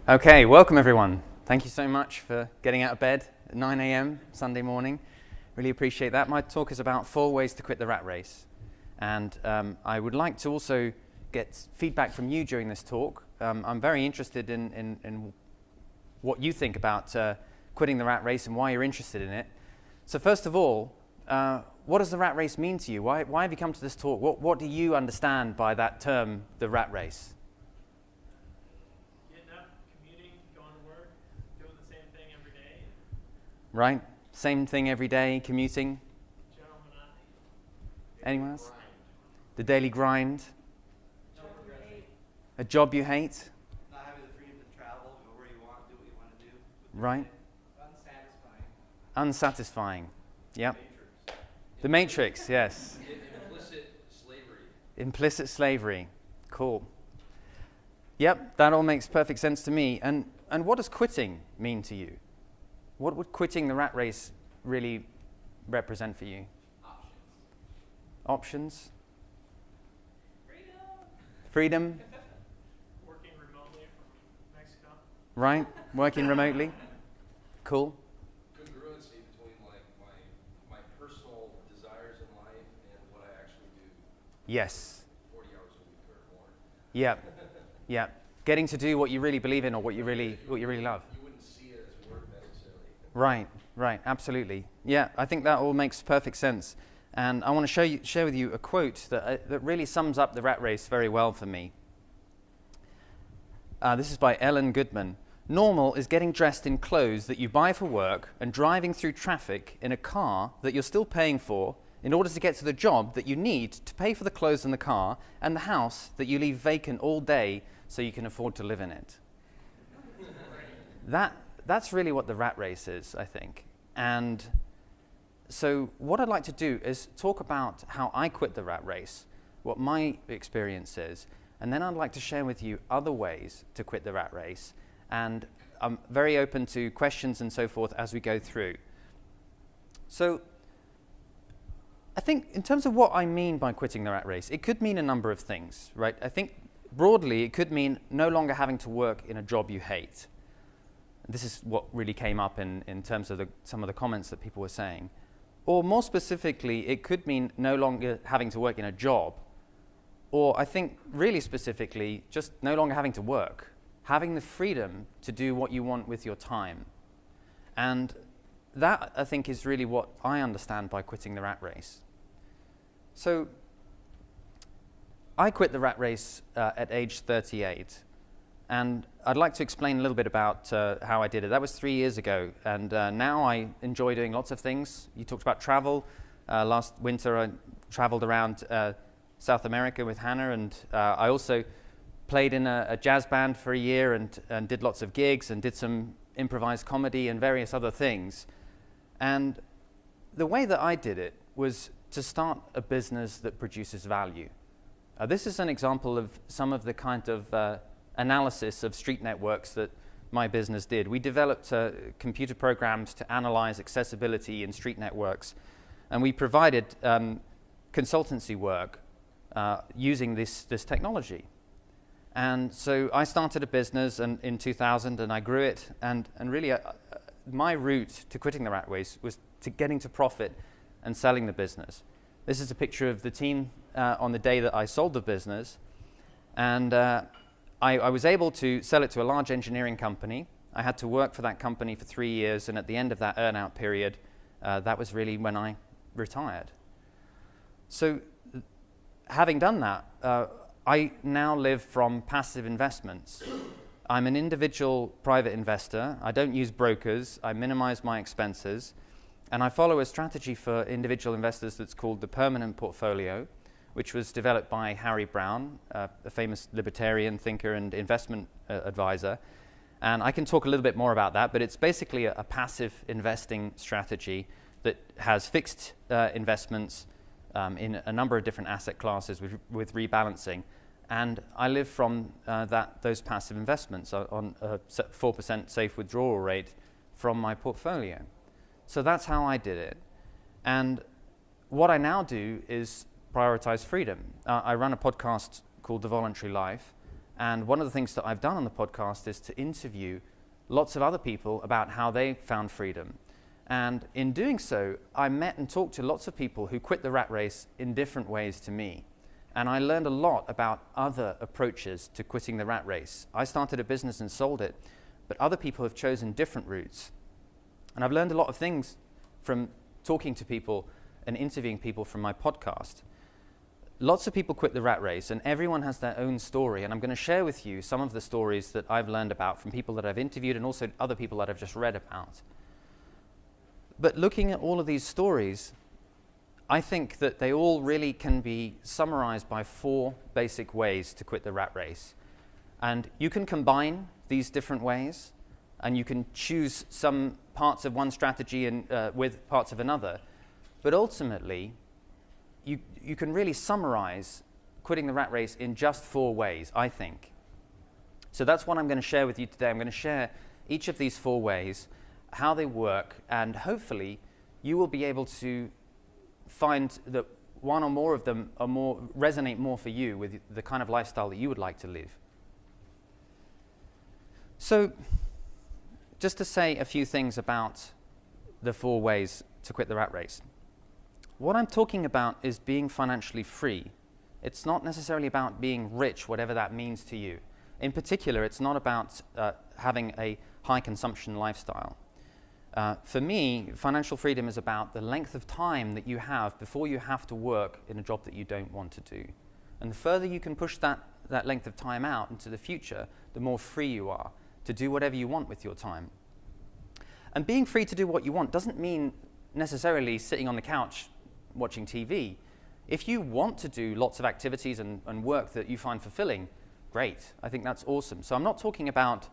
Okay, welcome everyone. Thank you so much for getting out of bed at 9 a.m. Sunday morning. Really appreciate that. My talk is about 4 ways to quit the rat race. And I would like to also get feedback from you during this talk. I'm very interested in what you think about quitting the rat race and why you're interested in it. So first of all, what does the rat race mean to you? Why have you come to this talk? What do you understand by that term, the rat race? Right? Same thing every day, commuting. Anyone else? The daily grind. A job you hate. Not having the freedom to travel, go where you want, do what you want to do. Right. Unsatisfying. Unsatisfying. Yep. The Matrix, yes. Implicit slavery. Implicit slavery. Cool. Yep, that all makes perfect sense to me. And what does quitting mean to you? What would quitting the rat race really represent for you? Options? Freedom? Working remotely from Mexico. Right? Working remotely? Cool. Congruency between my personal desires in life and what I actually do. Yes. 40 hours a week or more. Yep. Yep. Getting to do what you really believe in or what you really love. You wouldn't see it as work necessarily. Right, absolutely. Yeah, I think that all makes perfect sense. And I want to share with you a quote that really sums up the rat race very well for me. This is by Ellen Goodman. Normal is getting dressed in clothes that you buy for work and driving through traffic in a car that you're still paying for in order to get to the job that you need to pay for the clothes in the car and the house that you leave vacant all day so you can afford to live in it. That's really what the rat race is, I think. And so what I'd like to do is talk about how I quit the rat race, what my experience is, and then I'd like to share with you other ways to quit the rat race. And I'm very open to questions and so forth as we go through. So I think in terms of what I mean by quitting the rat race, it could mean a number of things, right? I think broadly it could mean no longer having to work in a job you hate. This is what really came up in terms of some of the comments that people were saying. Or more specifically, it could mean no longer having to work in a job. Or I think really specifically, just no longer having to work. Having the freedom to do what you want with your time. And that, I think, is really what I understand by quitting the rat race. So I quit the rat race at age 38. And I'd like to explain a little bit about how I did it. That was 3 years ago, and now I enjoy doing lots of things. You talked about travel. Last winter I traveled around South America with Hannah, and I also played in a jazz band for a year and did lots of gigs and did some improvised comedy and various other things. And the way that I did it was to start a business that produces value. This is an example of some of the kind of analysis of street networks that my business did. We developed computer programs to analyze accessibility in street networks, and we provided consultancy work using this technology. And so I started a business in 2000, and I grew it, and really my route to quitting the rat race was to getting to profit and selling the business. This is a picture of the team on the day that I sold the business, and I was able to sell it to a large engineering company. I had to work for that company for 3 years, and at the end of that earn-out period, that was really when I retired. So having done that, I now live from passive investments. I'm an individual private investor. I don't use brokers. I minimize my expenses. And I follow a strategy for individual investors that's called the permanent portfolio, which was developed by Harry Brown, a famous libertarian thinker and investment advisor. And I can talk a little bit more about that, but it's basically a passive investing strategy that has fixed investments in a number of different asset classes with rebalancing. And I live from those passive investments on a 4% safe withdrawal rate from my portfolio. So that's how I did it. And what I now do is prioritize freedom. I run a podcast called The Voluntary Life, And one of the things that I've done on the podcast is to interview lots of other people about how they found freedom. And in doing so, I met and talked to lots of people who quit the rat race in different ways to me. And I learned a lot about other approaches to quitting the rat race. I started a business and sold it, but other people have chosen different routes. And I've learned a lot of things from talking to people and interviewing people from my podcast. Lots of people quit the rat race, and everyone has their own story. And I'm going to share with you some of the stories that I've learned about from people that I've interviewed and also other people that I've just read about. But looking at all of these stories, I think that they all really can be summarized by 4 basic ways to quit the rat race. And you can combine these different ways, and you can choose some parts of one strategy and with parts of another. But ultimately, you can really summarize quitting the rat race in just 4 ways, I think. So that's what I'm going to share with you today. I'm going to share each of these 4 ways, how they work, and hopefully you will be able to find that one or more of them resonate more for you with the kind of lifestyle that you would like to live. So just to say a few things about the 4 ways to quit the rat race. What I'm talking about is being financially free. It's not necessarily about being rich, whatever that means to you. In particular, it's not about having a high consumption lifestyle. For me, financial freedom is about the length of time that you have before you have to work in a job that you don't want to do. And the further you can push that length of time out into the future, the more free you are to do whatever you want with your time. And being free to do what you want doesn't mean necessarily sitting on the couch watching TV. If you want to do lots of activities and work that you find fulfilling, great. I think that's awesome. So I'm not talking about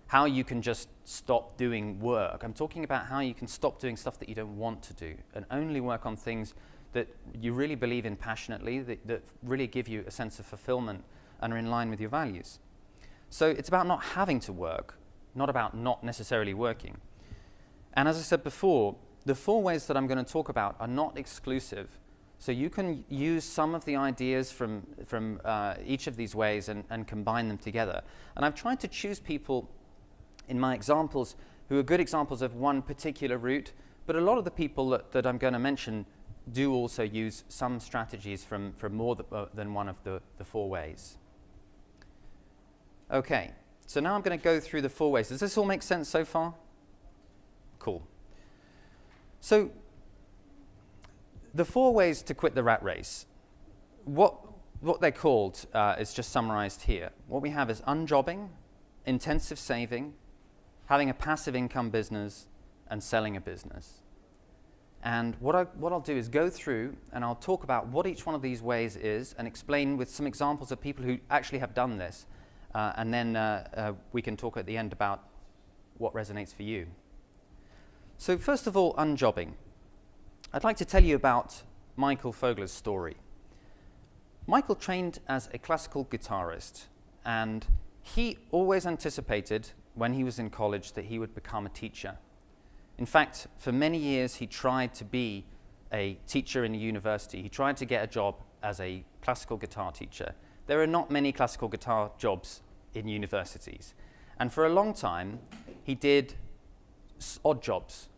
how you can just stop doing work. I'm talking about how you can stop doing stuff that you don't want to do and only work on things that you really believe in passionately, that really give you a sense of fulfillment and are in line with your values. So it's about not having to work, not about not necessarily working. And as I said before, the 4 ways that I'm going to talk about are not exclusive. So you can use some of the ideas from each of these ways and combine them together. And I've tried to choose people in my examples who are good examples of one particular route, but a lot of the people that I'm going to mention do also use some strategies from more than one of the 4 ways. Okay, so now I'm going to go through the 4 ways. Does this all make sense so far? Cool. So the 4 ways to quit the rat race, what they're called is just summarized here. What we have is unjobbing, intensive saving, having a passive income business, and selling a business. And what I'll do is go through and I'll talk about what each one of these ways is and explain with some examples of people who actually have done this. And then we can talk at the end about what resonates for you. So first of all, unjobbing. I'd like to tell you about Michael Fogler's story. Michael trained as a classical guitarist, and he always anticipated when he was in college that he would become a teacher. In fact, for many years he tried to be a teacher in a university. He tried to get a job as a classical guitar teacher. There are not many classical guitar jobs in universities. And for a long time, he did odd jobs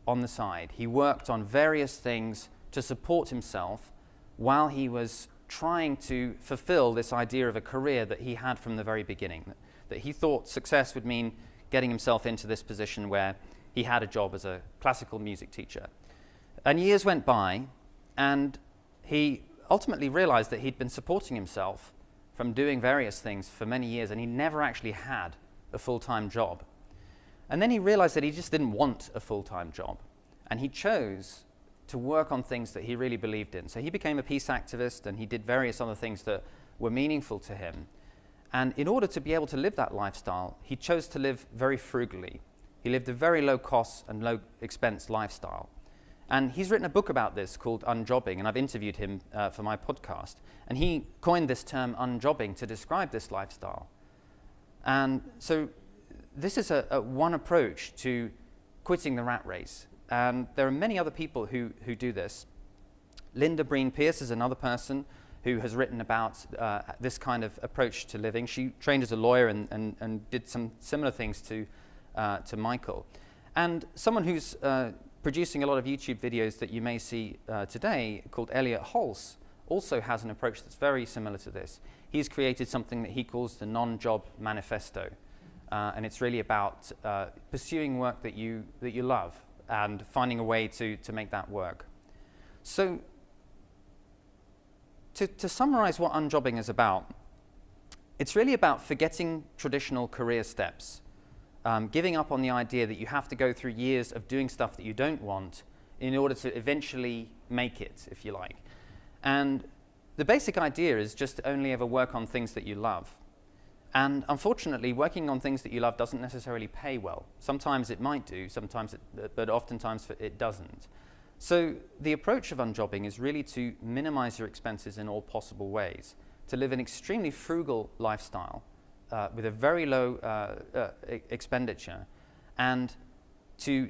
on the side. He worked on various things to support himself while he was trying to fulfill this idea of a career that he had from the very beginning, that he thought success would mean getting himself into this position where he had a job as a classical music teacher. And years went by, and he ultimately realized that he'd been supporting himself from doing various things for many years, and he never actually had a full-time job. And then he realized that he just didn't want a full-time job, and he chose to work on things that he really believed in. So he became a peace activist, and he did various other things that were meaningful to him. And in order to be able to live that lifestyle, he chose to live very frugally. He lived a very low-cost and low-expense lifestyle. And he's written a book about this called Unjobbing, and I've interviewed him for my podcast. And he coined this term unjobbing to describe this lifestyle. And so this is one approach to quitting the rat race. And there are many other people who do this. Linda Breen Pierce is another person who has written about this kind of approach to living. She trained as a lawyer and did some similar things to Michael. And someone who's producing a lot of YouTube videos that you may see today, called Elliot Hulse, also has an approach that's very similar to this. He's created something that he calls the non-job manifesto. And it's really about pursuing work that you love and finding a way to make that work. So to summarize what unjobbing is about, it's really about forgetting traditional career steps, giving up on the idea that you have to go through years of doing stuff that you don't want in order to eventually make it, if you like. And the basic idea is just to only ever work on things that you love. And unfortunately, working on things that you love doesn't necessarily pay well. Sometimes it might do, but oftentimes it doesn't. So the approach of unjobbing is really to minimize your expenses in all possible ways, to live an extremely frugal lifestyle with a very low expenditure, and to,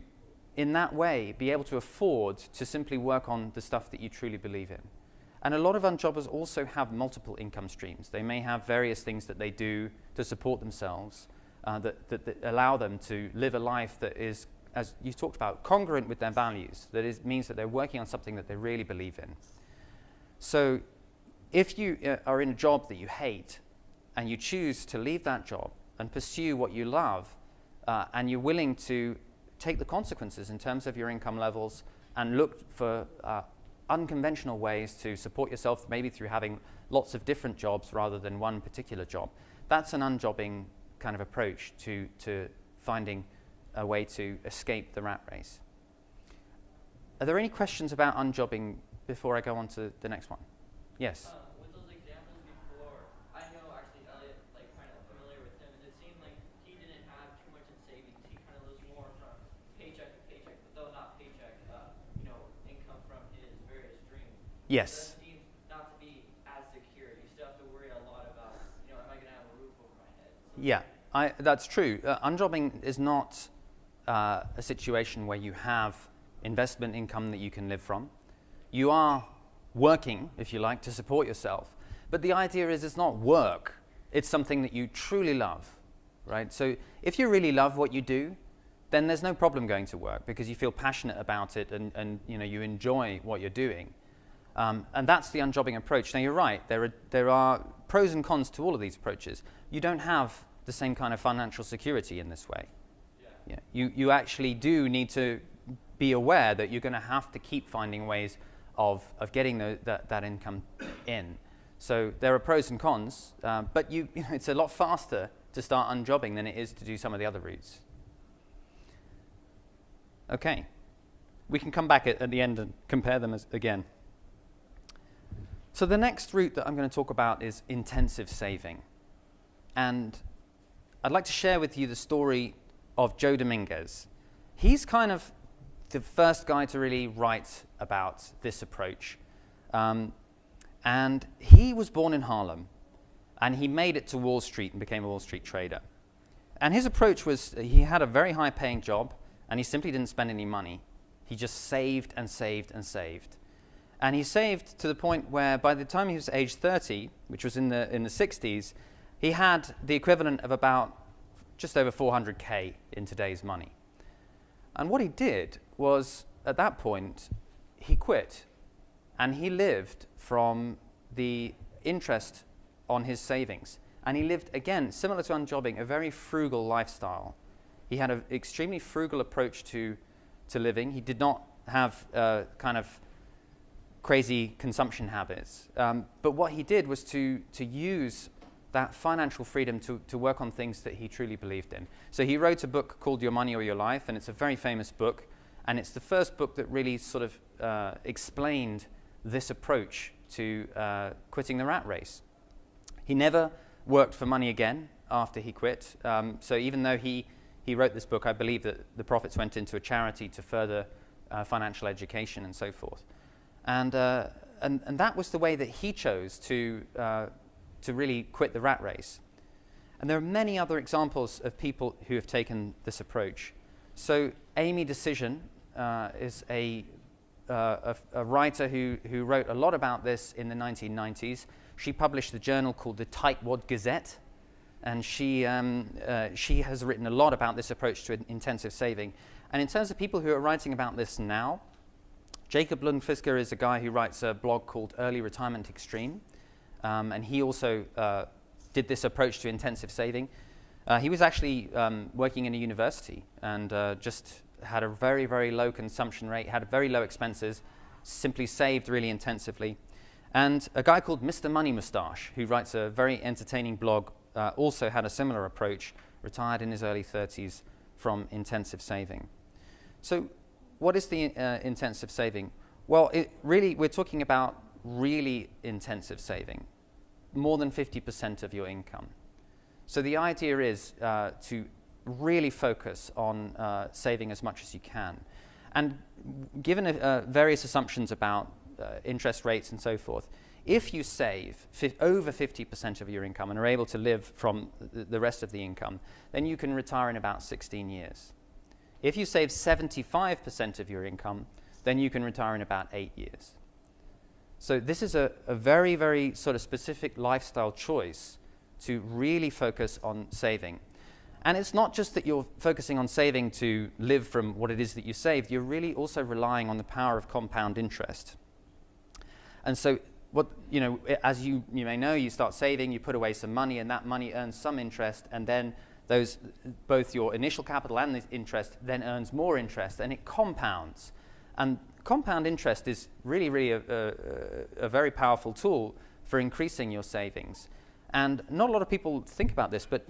in that way, be able to afford to simply work on the stuff that you truly believe in. And a lot of unjobbers also have multiple income streams. They may have various things that they do to support themselves that allow them to live a life that is, as you talked about, congruent with their values. That is, means that they're working on something that they really believe in. So if you are in a job that you hate and you choose to leave that job and pursue what you love, and you're willing to take the consequences in terms of your income levels and look for unconventional ways to support yourself, maybe through having lots of different jobs rather than one particular job, that's an unjobbing kind of approach to finding a way to escape the rat race. Are there any questions about unjobbing before I go on to the next one? Yes? With those examples before, I know actually Elliot, like kind of familiar with him, and it seemed like he didn't have too much in savings. He kind of lives more from paycheck to paycheck, but though not paycheck, income from his various streams. Yes. That seems not to be as secure. You still have to worry a lot about, am I going to have a roof over my head? So Yeah, that's true. Unjobbing is not a situation where you have investment income that you can live from. You are working, if you like, to support yourself. But the idea is it's not work. It's something that you truly love, right? So if you really love what you do, then there's no problem going to work because you feel passionate about it and you enjoy what you're doing. And that's the unjobbing approach. Now, you're right. There are pros and cons to all of these approaches. You don't have the same kind of financial security in this way. Yeah. You actually do need to be aware that you're going to have to keep finding ways of getting that income in. So there are pros and cons, but it's a lot faster to start unjobbing than it is to do some of the other routes. Okay. We can come back at the end and compare them again. So the next route that I'm going to talk about is intensive saving. And I'd like to share with you the story of Joe Dominguez. He's kind of the first guy to really write about this approach. And he was born in Harlem, and he made it to Wall Street and became a Wall Street trader. And his approach was, he had a very high-paying job, and he simply didn't spend any money. He just saved and saved and saved. And he saved to the point where by the time he was age 30, which was in the 60s, he had the equivalent of about just over 400K in today's money. And what he did was, at that point, he quit. And he lived from the interest on his savings. And he lived, again, similar to unjobbing, a very frugal lifestyle. He had an extremely frugal approach to living. He did not have kind of crazy consumption habits. But what he did was to use that financial freedom to work on things that he truly believed in. So he wrote a book called Your Money or Your Life, and it's a very famous book. And it's the first book that really sort of explained this approach to quitting the rat race. He never worked for money again after he quit. So even though he wrote this book, I believe that the profits went into a charity to further financial education and so forth. And that was the way that he chose to really quit the rat race. And there are many other examples of people who have taken this approach. So Amy Decision is a a writer who wrote a lot about this in the 1990s. She published a journal called the Tightwad Gazette, and she has written a lot about this approach to intensive saving. And in terms of people who are writing about this now, Jacob Lundfisker is a guy who writes a blog called Early Retirement Extreme, and he also did this approach to intensive saving. He was actually working in a university and just had a very, very low consumption rate, had very low expenses, simply saved really intensively. And a guy called Mr. Money Mustache, who writes a very entertaining blog, also had a similar approach, retired in his early 30s from intensive saving. So what is the intensive saving? Well, we're talking about really intensive saving, more than 50% of your income. So the idea is to really focus on saving as much as you can. And given various assumptions about interest rates and so forth, if you save over 50% of your income and are able to live from the rest of the income, then you can retire in about 16 years. If you save 75% of your income, then you can retire in about 8 years. So this is a very, very sort of specific lifestyle choice to really focus on saving. And it's not just that you're focusing on saving to live from what it is that you saved, you're really also relying on the power of compound interest. And so as you may know, you start saving, you put away some money, and that money earns some interest, and then both your initial capital and the interest then earns more interest, and it compounds. And compound interest is really, really a very powerful tool for increasing your savings. And not a lot of people think about this, but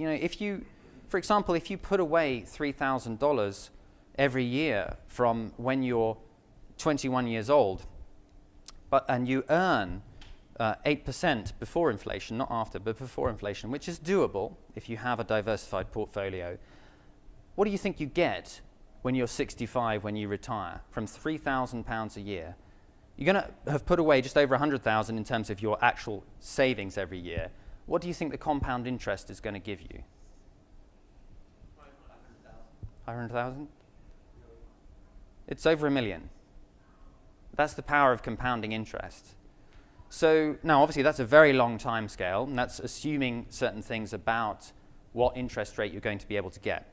for example, if you put away $3,000 every year from when you're 21 years old, and you earn 8% before inflation, not after, but before inflation, which is doable if you have a diversified portfolio, what do you think you get when you're 65, when you retire, from £3,000 a year? You're going to have put away just over 100,000 in terms of your actual savings every year. What do you think the compound interest is going to give you? 500,000? It's over $1 million. That's the power of compounding interest. So now, obviously, that's a very long time scale, and that's assuming certain things about what interest rate you're going to be able to get.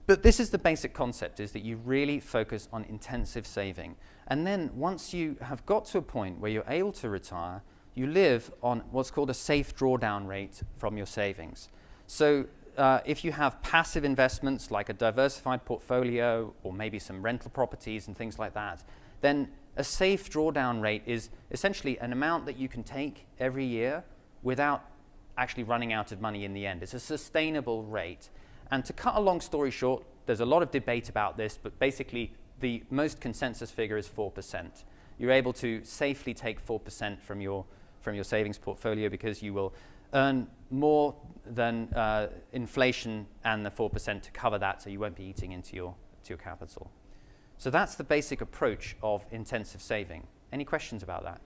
But this is the basic concept, is that you really focus on intensive saving. And then once you have got to a point where you're able to retire, you live on what's called a safe drawdown rate from your savings. So if you have passive investments like a diversified portfolio or maybe some rental properties and things like that, then a safe drawdown rate is essentially an amount that you can take every year without actually running out of money in the end. It's a sustainable rate. And to cut a long story short, there's a lot of debate about this, but basically the most consensus figure is 4%. You're able to safely take 4% from your savings portfolio because you will earn more than inflation and the 4% to cover that, so you won't be eating into your capital. So that's the basic approach of intensive saving. Any questions about that?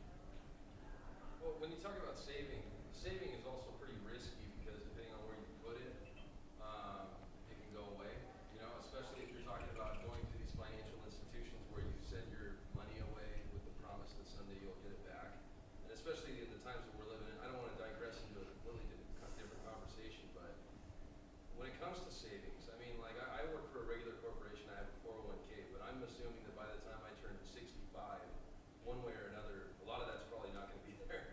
Well, when you talk about saving is also pretty risky because depending on where you put it, it can go away. Especially if you're talking about going to these financial institutions where you send your money away with the promise that someday you'll get it back. And especially in the times that we're living in, I don't want to digress into a completely different conversation, but when it comes to savings, I mean, like I work for a regular corporation, I have a 401k, but I'm assuming that by the time I turn 65, one way or another, a lot of that's probably not going to be there.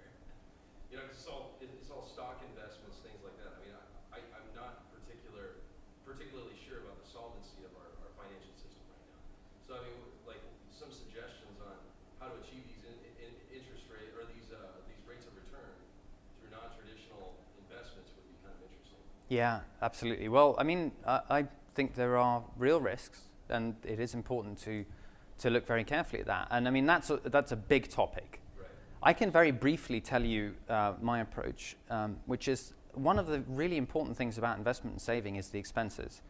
It's all stock investments, things like that. I mean, I'm not particularly sure about the solvency of our financial system right now. So I mean, like some suggestions on how to achieve these interest rate or these rates of return through non-traditional investments would be kind of interesting. Yeah, absolutely. Well, I mean, I think there are real risks, and it is important to look very carefully at that. And I mean, that's a big topic. Right. I can very briefly tell you my approach, which is one of the really important things about investment and saving is the expenses.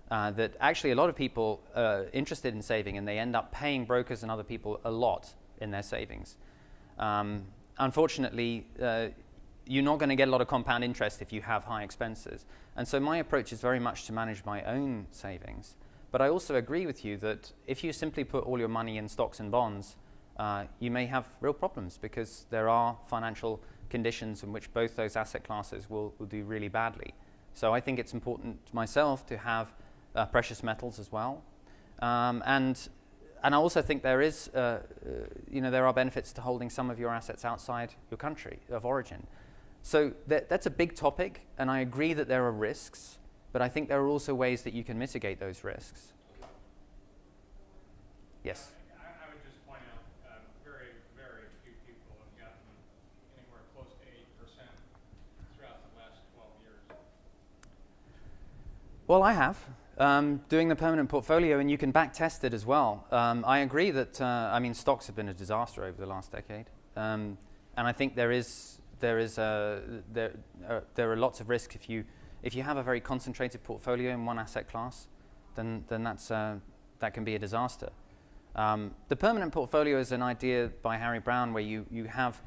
That actually a lot of people are interested in saving, and they end up paying brokers and other people a lot in their savings. Unfortunately, you're not going to get a lot of compound interest if you have high expenses. And so my approach is very much to manage my own savings. But I also agree with you that if you simply put all your money in stocks and bonds you may have real problems because there are financial conditions in which both those asset classes will do really badly. So I think it's important myself to have precious metals as well. And I also think there is, there are benefits to holding some of your assets outside your country of origin. So that's a big topic, and I agree that there are risks, but I think there are also ways that you can mitigate those risks. Yes? I would just point out very, very few people have gotten anywhere close to 8% throughout the last 12 years. Well, I have. Doing the permanent portfolio, and you can back test it as well. I agree that, stocks have been a disaster over the last decade. And I think there are lots of risks if you have a very concentrated portfolio in one asset class, then that can be a disaster. The permanent portfolio is an idea by Harry Brown where you have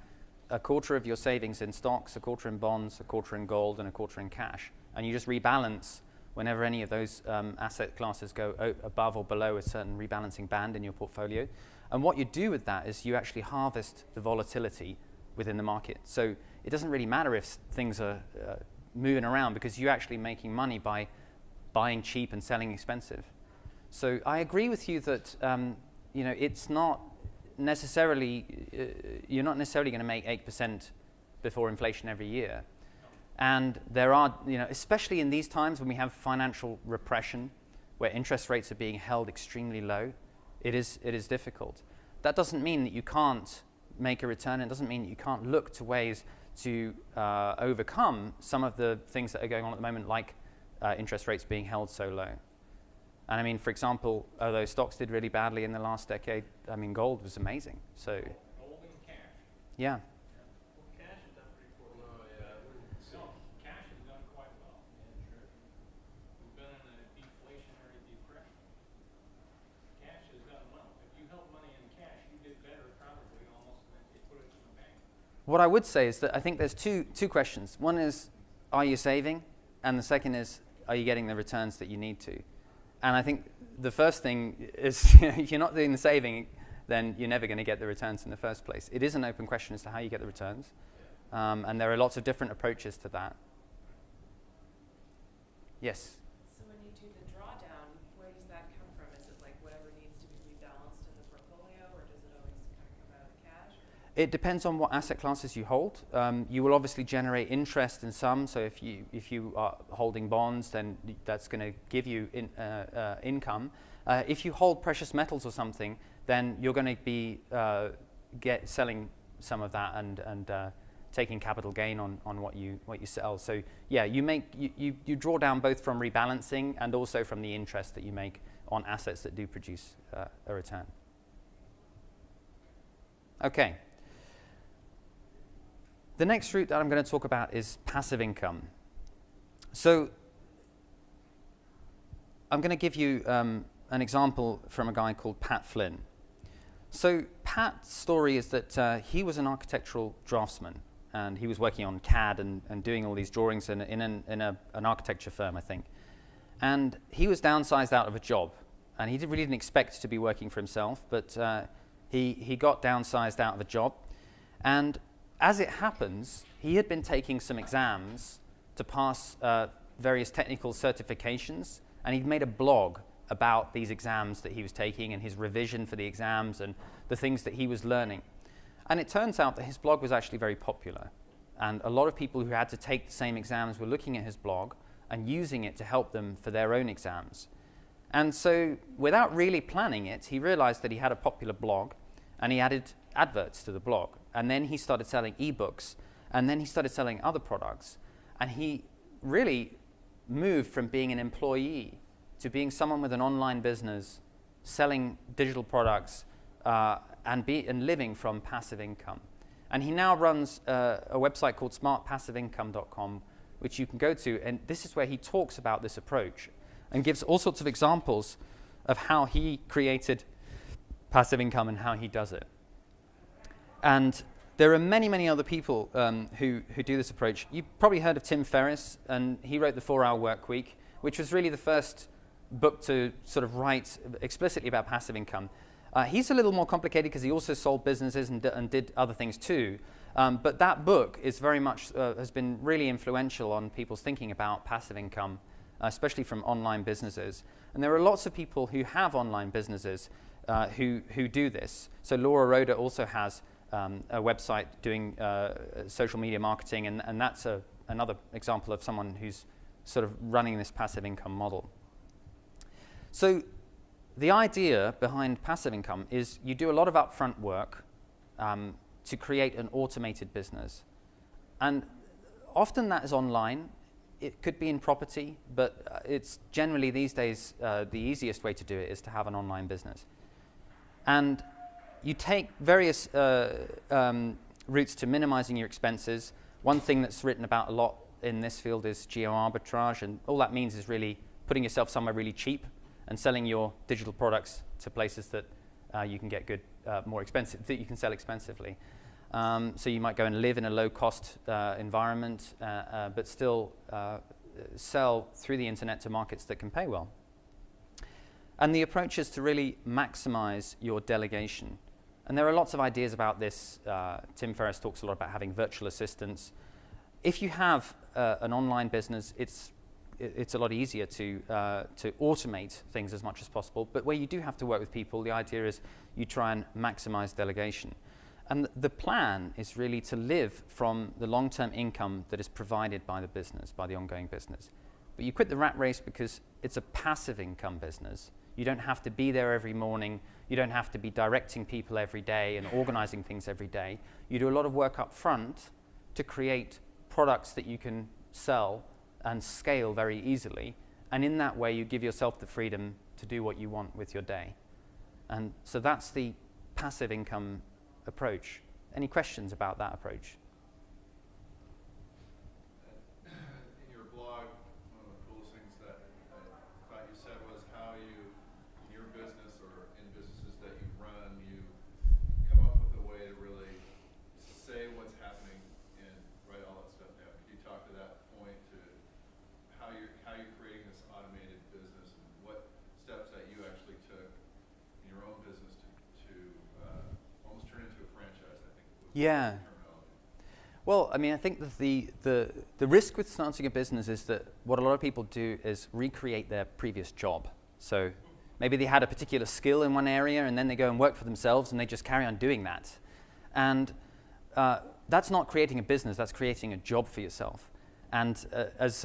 a quarter of your savings in stocks, a quarter in bonds, a quarter in gold, and a quarter in cash. And you just rebalance whenever any of those asset classes go above or below a certain rebalancing band in your portfolio. And what you do with that is you actually harvest the volatility within the market. So it doesn't really matter if things are moving around because you're actually making money by buying cheap and selling expensive. So I agree with you that it's not necessarily you're not necessarily going to make 8% before inflation every year. And there are, especially in these times when we have financial repression, where interest rates are being held extremely low, it is difficult. That doesn't mean that you can't make a return. It doesn't mean that you can't look to ways to overcome some of the things that are going on at the moment, like interest rates being held so low. And I mean, for example, although stocks did really badly in the last decade, I mean, gold was amazing. So, Gold and cash. yeah. Well, cash has done pretty poorly. No, yeah, I wouldn't say. No, cash has done quite well. Yeah, sure. We've been in a deflationary depression. Cash has done well. If you held money in cash, you did better probably almost than if you put it in the bank. What I would say is that I think there's two questions. One is, are you saving? And the second is, are you getting the returns that you need to? And I think the first thing is, if you're not doing the saving, then you're never going to get the returns in the first place. It is an open question as to how you get the returns. And there are lots of different approaches to that. Yes? So when you do the drawdown, where does that come from? Is it like whatever needs to be rebalanced in the portfolio, or does it always kind of come out of cash? It depends on what asset classes you hold. You will obviously generate interest in some. So if you are holding bonds, then that's going to give you income. If you hold precious metals or something, then you're going to be selling some of that and taking capital gain on what you sell. So yeah, you draw down both from rebalancing and also from the interest that you make on assets that do produce a return. Okay. The next route that I'm going to talk about is passive income. So I'm going to give you an example from a guy called Pat Flynn. So Pat's story is that he was an architectural draftsman, and he was working on CAD and doing all these drawings in an architecture firm, I think. And he was downsized out of a job, and he really didn't expect to be working for himself, but he got downsized out of a job. And as it happens, he had been taking some exams to pass various technical certifications, and he'd made a blog about these exams that he was taking and his revision for the exams and the things that he was learning. And it turns out that his blog was actually very popular, and a lot of people who had to take the same exams were looking at his blog and using it to help them for their own exams. And so, without really planning it, he realized that he had a popular blog, and he added adverts to the blog. And then he started selling ebooks, and then he started selling other products. And he really moved from being an employee to being someone with an online business, selling digital products, and living from passive income. And he now runs a website called smartpassiveincome.com, which you can go to. And this is where he talks about this approach and gives all sorts of examples of how he created passive income and how he does it. And there are many, many other people who do this approach. You've probably heard of Tim Ferriss, and he wrote The 4-Hour Workweek, which was really the first book to sort of write explicitly about passive income. He's a little more complicated because he also sold businesses and did other things too. But that book is very much has been really influential on people's thinking about passive income, especially from online businesses. And there are lots of people who have online businesses who do this. So Laura Roda also has a website doing social media marketing, and that's another example of someone who's sort of running this passive income model. So the idea behind passive income is you do a lot of upfront work to create an automated business. And often that is online. It could be in property, but it's generally these days the easiest way to do it is to have an online business. And you take various routes to minimizing your expenses. One thing that's written about a lot in this field is geo arbitrage, and all that means is really putting yourself somewhere really cheap and selling your digital products to places that you can get good, more expensive, that you can sell expensively. So you might go and live in a low-cost environment, but still sell through the internet to markets that can pay well. And the approach is to really maximize your delegation. And there are lots of ideas about this. Tim Ferriss talks a lot about having virtual assistants. If you have an online business, it's a lot easier to automate things as much as possible. But where you do have to work with people, the idea is you try and maximize delegation. And the plan is really to live from the long-term income that is provided by the business, by the ongoing business. But you quit the rat race because it's a passive income business. You don't have to be there every morning. You don't have to be directing people every day and organizing things every day. You do a lot of work up front to create products that you can sell and scale very easily. And in that way, you give yourself the freedom to do what you want with your day. And so that's the passive income approach. Any questions about that approach? In your blog, one of the coolest things that I thought you said was how you, in your business or in businesses that you run, you come up with a way to really say what's happening and write all that stuff down. Can you talk to that point, to how you're creating this automated business and what steps that you actually took in your own business to almost turn into a franchise, I think. Yeah. Well, I mean, I think that the risk with starting a business is that what a lot of people do is recreate their previous job. So maybe they had a particular skill in one area and then they go and work for themselves and they just carry on doing that. And that's not creating a business, that's creating a job for yourself. And as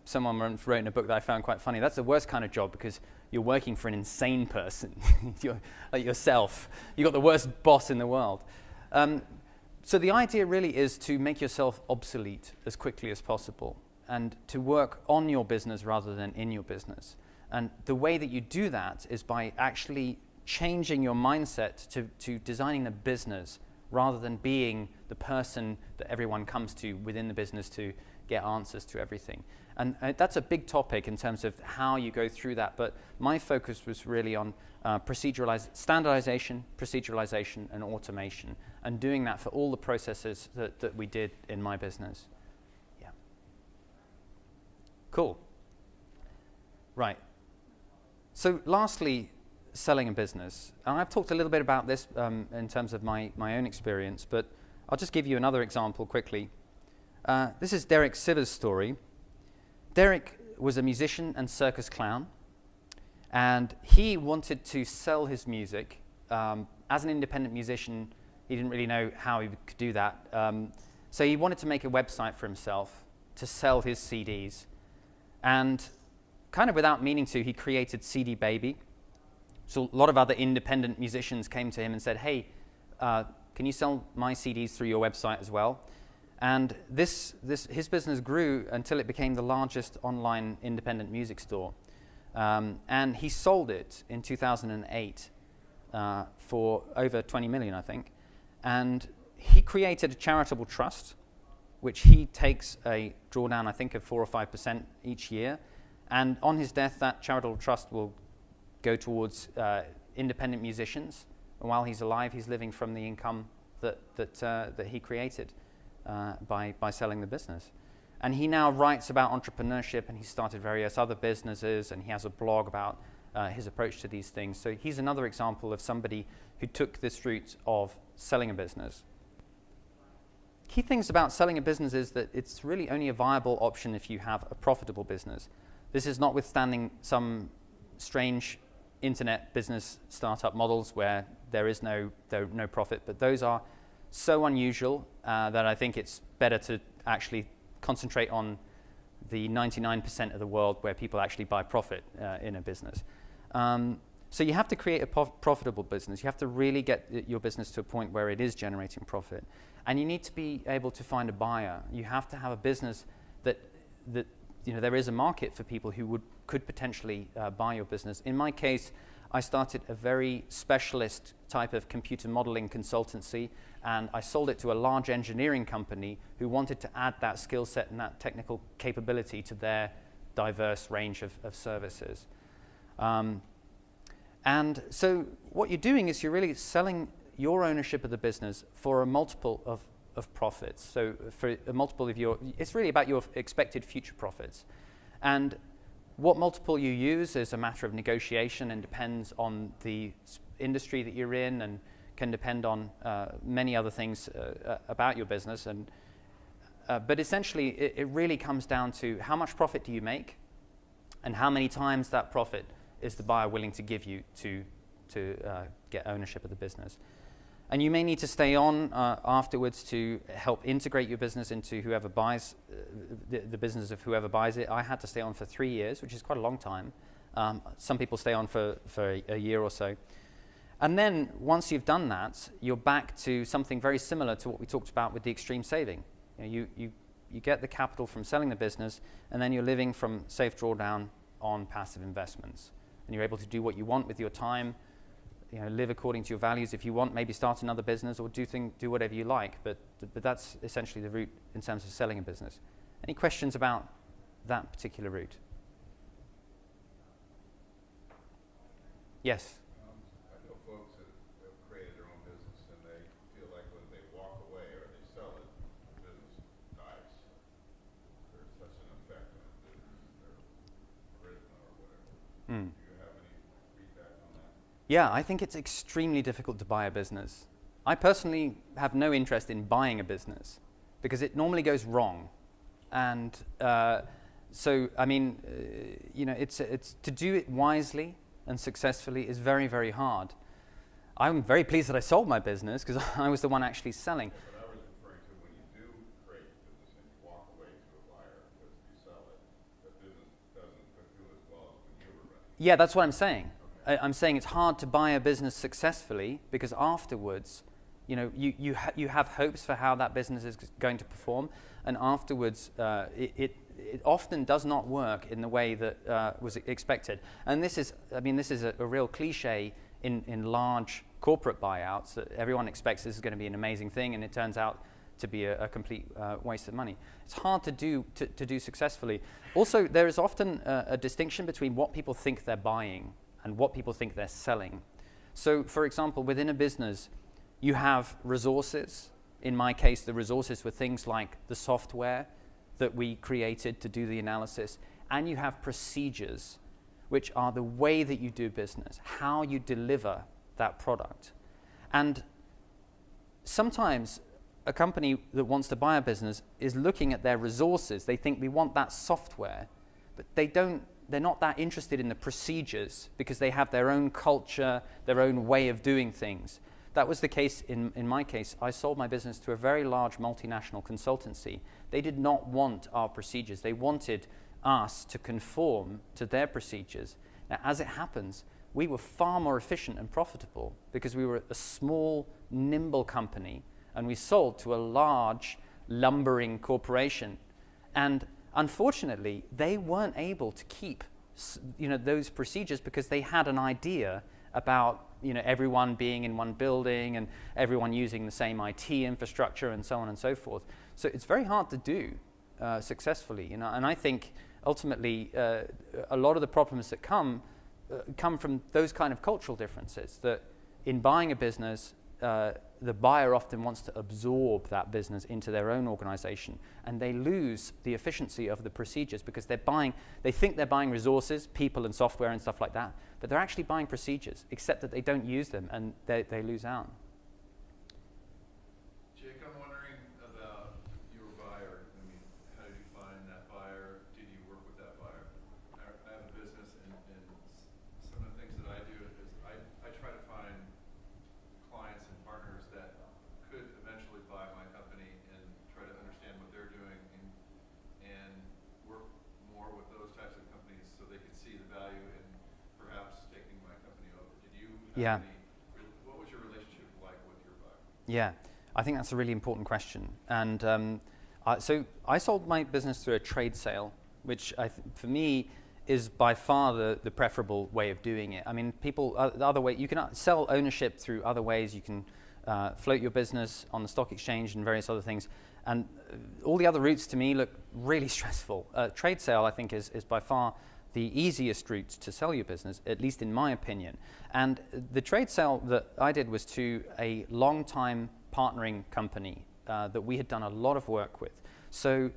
someone once wrote in a book that I found quite funny, that's the worst kind of job because you're working for an insane person, you're like yourself. You've got the worst boss in the world. So the idea really is to make yourself obsolete as quickly as possible and to work on your business rather than in your business. And the way that you do that is by actually changing your mindset to designing the business rather than being the person that everyone comes to within the business to get answers to everything. And that's a big topic in terms of how you go through that. But my focus was really on standardization, proceduralization, and automation, and doing that for all the processes that we did in my business. Yeah. Cool. Right. So lastly, selling a business. And I've talked a little bit about this in terms of my own experience, but I'll just give you another example quickly. This is Derek Sivers' story. Derek was a musician and circus clown, and he wanted to sell his music. As an independent musician, he didn't really know how he could do that. So he wanted to make a website for himself to sell his CDs. And kind of without meaning to, he created CD Baby. So a lot of other independent musicians came to him and said, hey, can you sell my CDs through your website as well? And his business grew until it became the largest online independent music store. And he sold it in 2008 for over 20 million, I think. And he created a charitable trust, which he takes a drawdown, I think, of 4 or 5% each year. And on his death, that charitable trust will go towards independent musicians. And while he's alive, he's living from the income that he created by selling the business. And he now writes about entrepreneurship, and he started various other businesses, and he has a blog about his approach to these things. So he's another example of somebody who took this route of selling a business. Key things about selling a business is that it's really only a viable option if you have a profitable business. This is notwithstanding some strange internet business startup models where there is no profit, but those are so unusual that I think it's better to actually concentrate on the 99% of the world where people actually buy profit in a business. So you have to create a profitable business. You have to really get your business to a point where it is generating profit. And you need to be able to find a buyer. You have to have a business that there is a market for people who could potentially buy your business. In my case, I started a very specialist type of computer modeling consultancy, and I sold it to a large engineering company who wanted to add that skill set and that technical capability to their diverse range of services. And so what you're doing is you're really selling your ownership of the business for a multiple of profits. So for a multiple of it's really about your expected future profits. And what multiple you use is a matter of negotiation and depends on the industry that you're in and can depend on many other things about your business. But essentially, it really comes down to how much profit do you make and how many times that profit is the buyer willing to give you to get ownership of the business. And you may need to stay on afterwards to help integrate your business into whoever buys the business of whoever buys it. I had to stay on for 3 years, which is quite a long time. Some people stay on for a year or so. And then once you've done that, you're back to something very similar to what we talked about with the extreme saving. You get the capital from selling the business, and then you're living from safe drawdown on passive investments. And you're able to do what you want with your time, live according to your values. If you want, maybe start another business or do whatever you like. But that's essentially the route in terms of selling a business. Any questions about that particular route? Yes? I know folks that have created their own business and they feel like when they walk away or they sell it, the business dies. There's such an effect on the business, their charisma or whatever. Mm. Do you have any feedback on that? Yeah, I think it's extremely difficult to buy a business. I personally have no interest in buying a business because it normally goes wrong. And so, I mean, it's to do it wisely and successfully is very, very hard. I'm very pleased that I sold my business because I was the one actually selling. But I was referring to when you do create a business and you walk away to a buyer because you sell it, the business doesn't do as well as when you were running. Yeah, that's what I'm saying. Okay. I'm saying it's hard to buy a business successfully because afterwards, you have hopes for how that business is going to perform, and afterwards it often does not work in the way that was expected. And this is a real cliche in large corporate buyouts that everyone expects this is going to be an amazing thing, and it turns out to be a complete waste of money. It's hard to do successfully. Also, there is often a distinction between what people think they're buying and what people think they're selling. So, for example, within a business, you have resources. In my case, the resources were things like the software that we created to do the analysis, and you have procedures, which are the way that you do business, how you deliver that product. And sometimes a company that wants to buy a business is looking at their resources. They think we want that software, but they're not that interested in the procedures because they have their own culture, their own way of doing things. That was the case in my case. I sold my business to a very large multinational consultancy. They did not want our procedures. They wanted us to conform to their procedures. Now, as it happens, we were far more efficient and profitable because we were a small, nimble company, and we sold to a large, lumbering corporation. And unfortunately, they weren't able to keep those procedures because they had an idea about everyone being in one building and everyone using the same IT infrastructure and so on and so forth. So it's very hard to do successfully, and I think ultimately a lot of the problems that come from those kind of cultural differences, that in buying a business, the buyer often wants to absorb that business into their own organization, and they lose the efficiency of the procedures because they think they're buying resources, people and software and stuff like that, but they're actually buying procedures, except that they don't use them and they lose out. Jake, I'm wondering about your buyer. I mean, how did you find that buyer? Did you work with that buyer? I have a business, and some of the things that I do is I try to find clients and partners that could eventually buy my company and try to understand what they're doing and work more with those types of companies so they could see the value in perhaps taking my company over. Did you have what was your relationship like with your buyer? Yeah, I think that's a really important question. And so I sold my business through a trade sale, which for me is by far the preferable way of doing it. I mean, the other way, you can sell ownership through other ways. You can float your business on the stock exchange and various other things. And all the other routes to me look really stressful. Trade sale, I think, is by far the easiest route to sell your business, at least in my opinion. And the trade sale that I did was to a long-time partnering company that we had done a lot of work with. So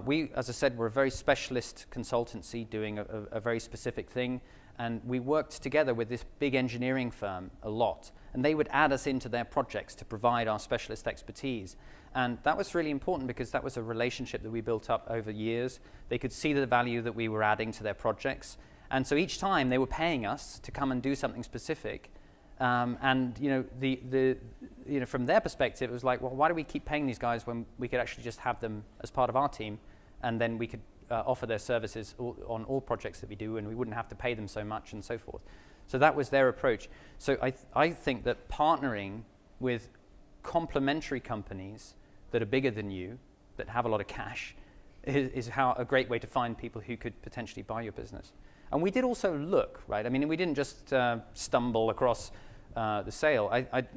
we, as I said, we're a very specialist consultancy doing a very specific thing, and we worked together with this big engineering firm a lot, and they would add us into their projects to provide our specialist expertise. And that was really important because that was a relationship that we built up over years. They could see the value that we were adding to their projects, and so each time they were paying us to come and do something specific. And from their perspective, it was like, well, why do we keep paying these guys when we could actually just have them as part of our team, and then we could offer their services on all projects that we do, and we wouldn't have to pay them so much and so forth. So that was their approach. So I think that partnering with complementary companies that are bigger than you, that have a lot of cash, is a great way to find people who could potentially buy your business. And we did also look, right? I mean, we didn't just stumble across the sale.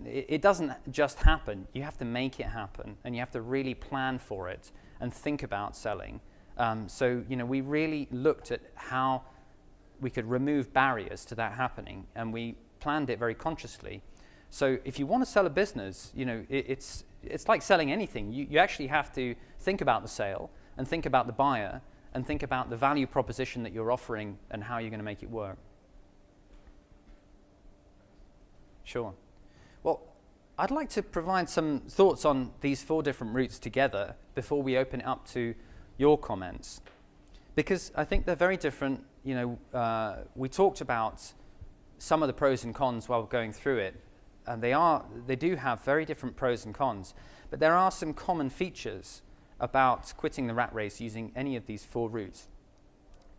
It doesn't just happen. You have to make it happen, and you have to really plan for it and think about selling. So we really looked at how we could remove barriers to that happening, and we planned it very consciously. So if you want to sell a business, it's like selling anything. You actually have to think about the sale and think about the buyer and think about the value proposition that you're offering and how you're going to make it work. Sure. Well, I'd like to provide some thoughts on these 4 different routes together before we open it up to your comments, because I think they're very different. We talked about some of the pros and cons while going through it, and they do have very different pros and cons, but there are some common features about quitting the rat race using any of these 4 routes.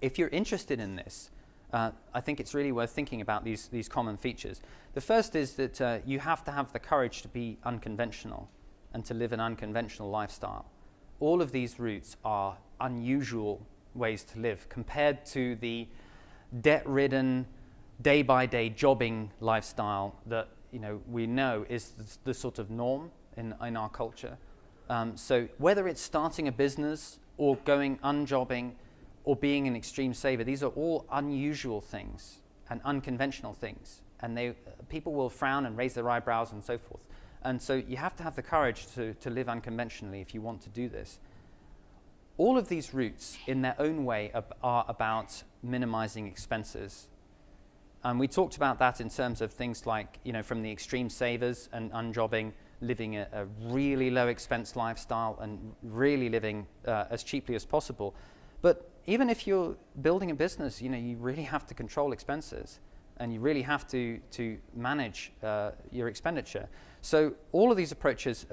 If you're interested in this, I think it's really worth thinking about these common features. The first is that you have to have the courage to be unconventional and to live an unconventional lifestyle. All of these routes are unusual ways to live compared to the debt-ridden, day-by-day jobbing lifestyle that we know is the sort of norm in our culture. So whether it's starting a business or going unjobbing or being an extreme saver, these are all unusual things and unconventional things. And people will frown and raise their eyebrows and so forth. And so you have to have the courage to live unconventionally if you want to do this. All of these routes, in their own way, are about minimizing expenses. And we talked about that in terms of things like, from the extreme savers and unjobbing, living a really low expense lifestyle and really living as cheaply as possible. But even if you're building a business, you really have to control expenses, and you really have to manage your expenditure. So all of these approaches,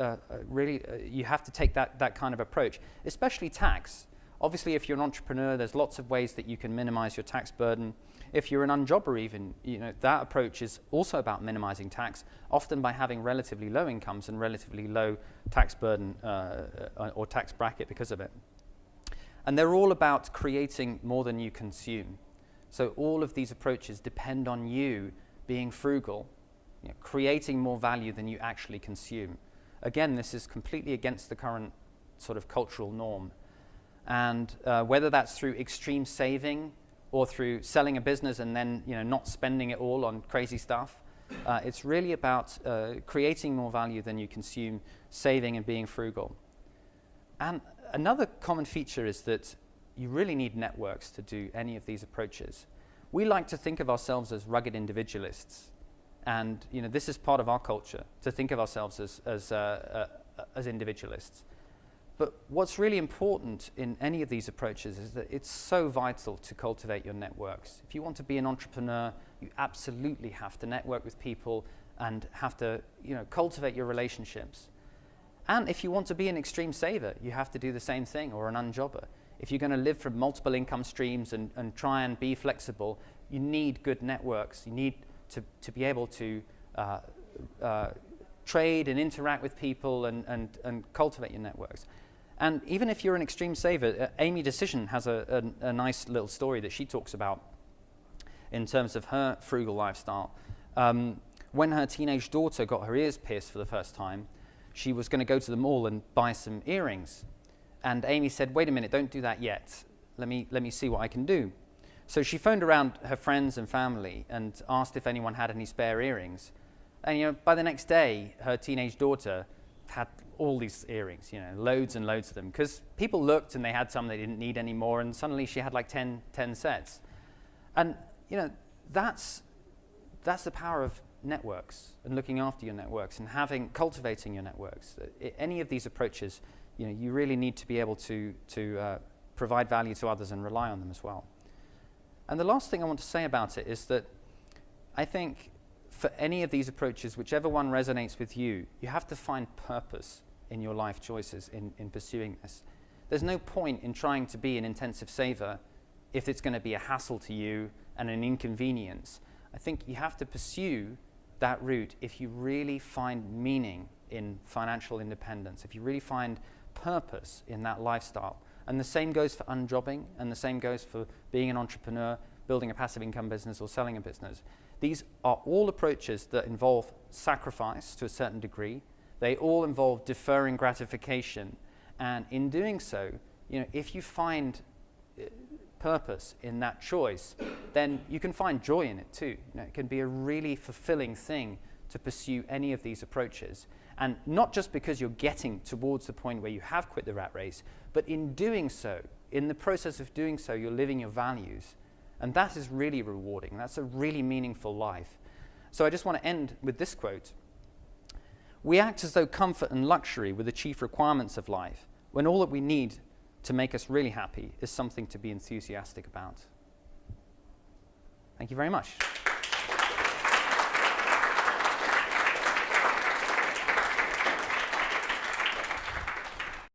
really, you have to take that kind of approach, especially tax. Obviously, if you're an entrepreneur, there's lots of ways that you can minimize your tax burden. If you're an unjobber even, that approach is also about minimizing tax, often by having relatively low incomes and relatively low tax burden or tax bracket because of it. And they're all about creating more than you consume. So all of these approaches depend on you being frugal, creating more value than you actually consume. Again, this is completely against the current sort of cultural norm. And whether that's through extreme saving or through selling a business and then not spending it all on crazy stuff, It's really about creating more value than you consume, saving and being frugal. And another common feature is that you really need networks to do any of these approaches. We like to think of ourselves as rugged individualists. And this is part of our culture, to think of ourselves as individualists. But what's really important in any of these approaches is that it's so vital to cultivate your networks. If you want to be an entrepreneur, you absolutely have to network with people and have to cultivate your relationships. And if you want to be an extreme saver, you have to do the same thing, or an unjobber. If you're going to live from multiple income streams and try and be flexible, you need good networks. You need to be able to trade and interact with people and cultivate your networks. And even if you're an extreme saver, Amy Decision has a nice little story that she talks about in terms of her frugal lifestyle. When her teenage daughter got her ears pierced for the first time, she was going to go to the mall and buy some earrings. And Amy said, wait a minute, don't do that yet. Let me see what I can do. So she phoned around her friends and family and asked if anyone had any spare earrings. And by the next day, her teenage daughter had all these earrings, loads and loads of them, because people looked and they had some they didn't need anymore, and suddenly she had like 10 sets. And that's the power of networks and looking after your networks and cultivating your networks. Any of these approaches, you really need to be able to provide value to others and rely on them as well. And the last thing I want to say about it is that I think for any of these approaches, whichever one resonates with you, you have to find purpose in your life choices in pursuing this. There's no point in trying to be an intensive saver if it's going to be a hassle to you and an inconvenience. I think you have to pursue that route if you really find meaning in financial independence, if you really find purpose in that lifestyle. And the same goes for unjobbing, and the same goes for being an entrepreneur, building a passive income business, or selling a business. These are all approaches that involve sacrifice to a certain degree. They all involve deferring gratification. And in doing so, if you find purpose in that choice, then you can find joy in it too. It can be a really fulfilling thing to pursue any of these approaches. And not just because you're getting towards the point where you have quit the rat race, but in doing so, in the process of doing so, you're living your values. And that is really rewarding. That's a really meaningful life. So I just want to end with this quote. We act as though comfort and luxury were the chief requirements of life, when all that we need to make us really happy is something to be enthusiastic about. Thank you very much.